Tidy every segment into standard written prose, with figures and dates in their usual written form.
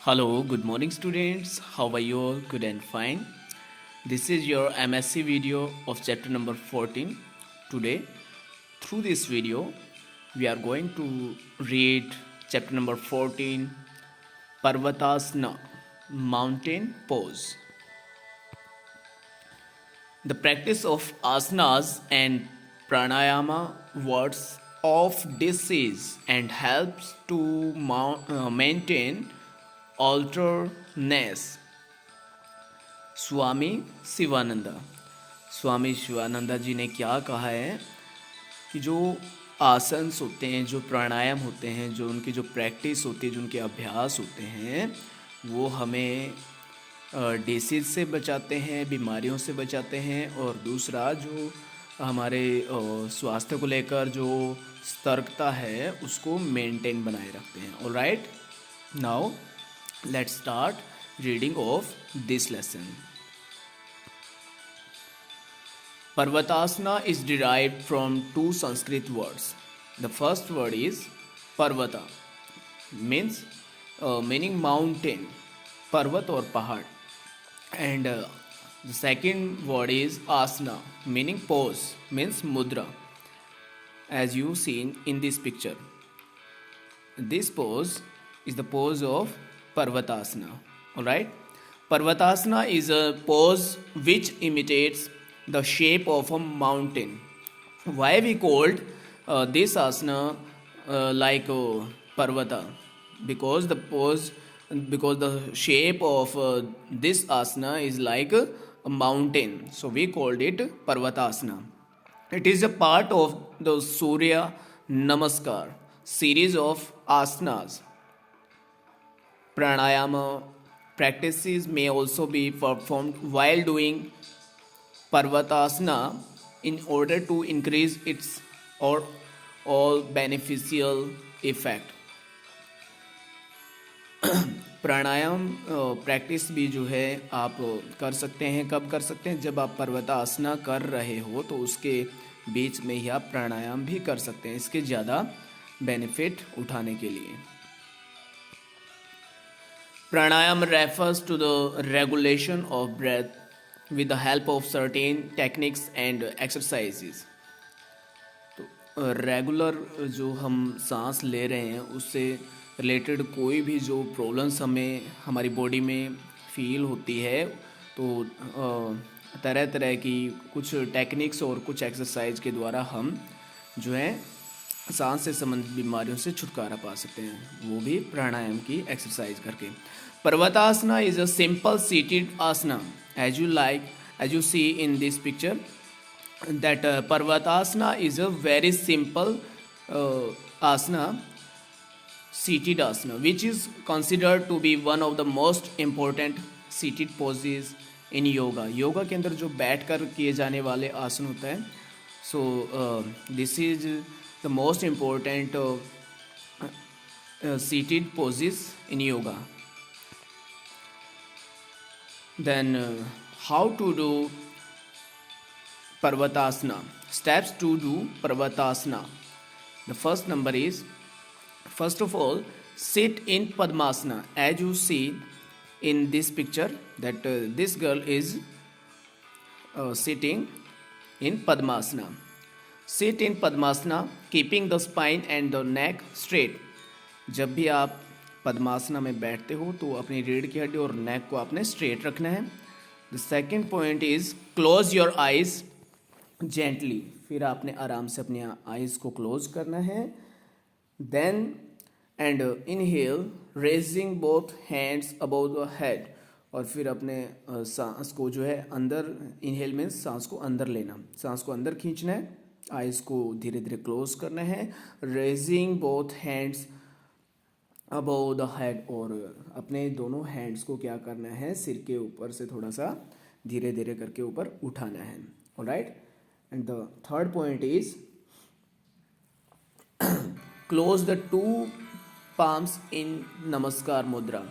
Hello, good morning, students. How are you all? Good and fine. This is your MSc video of chapter number 14. Today, through this video, we are going to read chapter number 14 Parvatasana, Mountain Pose. The practice of asanas and pranayama wards off disease and helps to maintain alertness. स्वामी शिवानंदा स्वामी शिवानंदा जी ने क्या कहा है कि जो आसन्स होते हैं, जो प्राणायाम होते हैं, जो उनकी जो प्रैक्टिस होती है, जो उनके अभ्यास होते हैं, वो हमें डिसीज से बचाते हैं, बीमारियों से बचाते हैं। और दूसरा जो हमारे स्वास्थ्य को लेकर जो सतर्कता है उसको मेंटेन बनाए रखते हैं। Alright, now let's start reading of this lesson. Parvatasana is derived from two Sanskrit words. The first word is Parvata, meaning mountain, Parvat or Pahad, and the second word is Asana, meaning pose, means mudra, as you seen in this picture. This pose is the pose of Parvatasana. Alright? Parvatasana is a pose which imitates the shape of a mountain. Why we called this asana like Parvata? Because the shape of this asana is like a mountain. So we called it Parvatasana. It is a part of the Surya Namaskar series of asanas. Pranayama practices may also be performed while doing Parvatasana in order to increase its all beneficial effect. Pranayama practice भी जो है आप कर सकते हैं। कब कर सकते हैं? जब आप पर्वतासना कर रहे हो तो उसके बीच में ही आप प्राणायाम भी कर सकते हैं, इसके ज़्यादा बेनिफिट उठाने के लिए। Pranayam refers to the regulation of breath with the help of certain techniques and exercises. तो रेगुलर जो हम सांस ले रहे हैं उससे रिलेटेड कोई भी जो प्रॉब्लम्स हमें हमारी बॉडी में फील होती है तो तरह तरह की कुछ टेक्निक्स और कुछ एक्सरसाइज के द्वारा हम जो है सांस से संबंधित बीमारियों से छुटकारा पा सकते हैं, वो भी प्राणायाम की एक्सरसाइज करके। Parvatasana is a simple seated asana as you see in this picture that Parvatasana is a very simple asana, seated asana, which is considered to be one of the most important seated poses in yoga. Yoga के अंदर जो बैठ कर किए जाने वाले आसन होता है, so this is the most important seated poses in yoga. Then how to do Parvatasana? Steps to do Parvatasana. The first number is, first of all, sit in Padmasana. As you see in this picture that this girl is sitting in Padmasana. Sit in Padmasana, keeping the spine and the neck straight. जब भी आप पद्मासना में बैठते हो तो अपनी रीढ़ की हड्डी और नेक को आपने स्ट्रेट रखना है। The second point is close your eyes gently. फिर आपने आराम से अपनी आइज को क्लोज करना है। Then and inhale raising both hands above the head. और फिर अपने सांस को जो है अंदर, इनहेल मीन्स सांस को अंदर लेना, सांस को अंदर खींचना है, आइज को धीरे धीरे क्लोज करना है। Raising both hands above the head, और अपने दोनों हैंड्स को क्या करना है, सिर के ऊपर से थोड़ा सा धीरे धीरे करके ऊपर उठाना है। Alright, and the third point is close the two palms in namaskar mudra.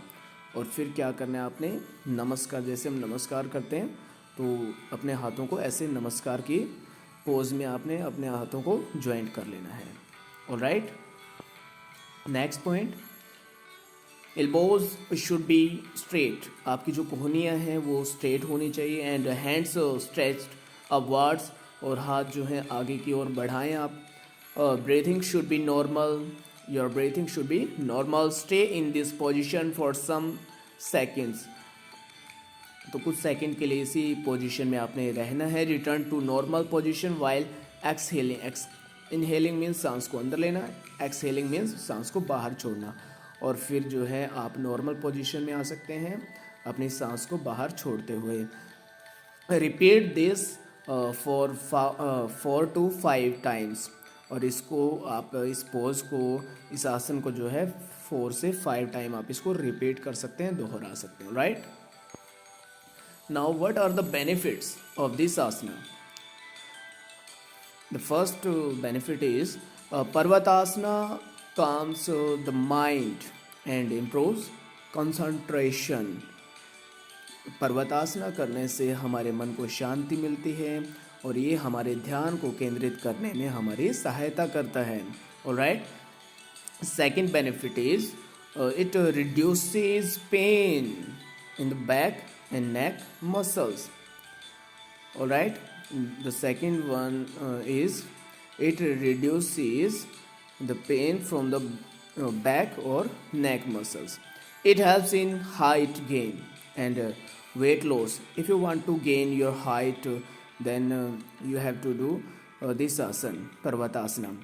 और फिर क्या करना है आपने, नमस्कार, जैसे हम नमस्कार करते हैं तो अपने हाथों को ऐसे नमस्कार की पोज में आपने अपने हाथों को ज्वाइंट कर लेना है। Alright, next point, elbows should be straight, आपकी जो कोहनियाँ हैं वो स्ट्रेट होनी चाहिए, एंड हैंड्स स्ट्रेच्ड अपवर्ड्स, और हाथ जो है आगे की ओर बढ़ाएं आप. Breathing should be normal, your breathing should be normal. Stay in this position for some seconds, तो कुछ सेकंड के लिए इसी पोजीशन में आपने रहना है. Return to normal position while exhaling. Inhaling means सांस को अंदर लेना, एक्सहेलिंग मीन्स सांस को बाहर छोड़ना, और फिर जो है आप नॉर्मल पोजीशन में आ सकते हैं अपनी सांस को बाहर छोड़ते हुए. Repeat this for 4 to 5 times, और इसको आप इस पोज को, इस आसन को जो है 4 से 5 टाइम आप इसको रिपीट कर सकते हैं, दोहरा सकते हैं. Right. Now, what are the benefits of this asana? The first benefit is Parvatasana calms the mind and improves concentration. पर्वतासना करने से हमारे मन को शांति मिलती है और ये हमारे ध्यान को केंद्रित करने में हमारी सहायता करता है. Alright. Second benefit is it reduces pain in the back and neck muscles. All right. The second one is it reduces the pain from the back or neck muscles. It helps in height gain and weight loss. If you want to gain your height, then you have to do this asana, Parvatasana.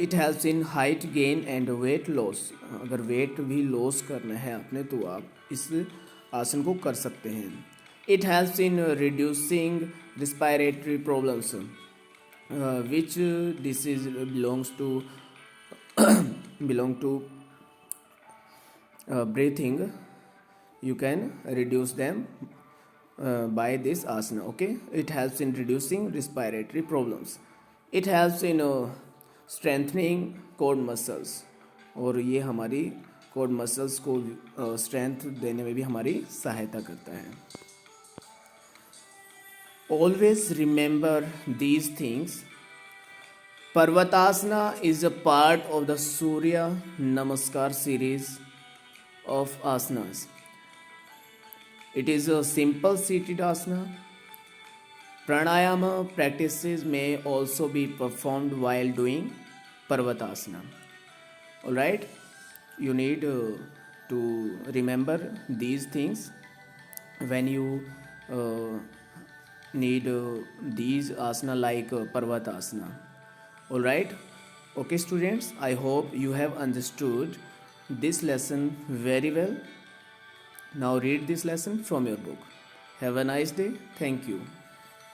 It helps in height gain and weight loss. अगर wait भी loss करना है आपने तो आप इस आसन को कर सकते हैं. It helps in reducing respiratory problems, which disease belong to breathing. You can reduce them by this asana. Okay. It helps in reducing respiratory problems. It helps in strengthening core muscles, और ये हमारी core muscles को strength देने में भी हमारी सहायता करता है. Always remember these things. Parvatasana is a part of the Surya Namaskar series of asanas. It is a simple seated asana. Pranayama practices may also be performed while doing Parvatasana. Alright, you need to remember these things when you need these asana like Parvatasana. Alright, okay students, I hope you have understood this lesson very well. Now read this lesson from your book. Have a nice day. Thank you.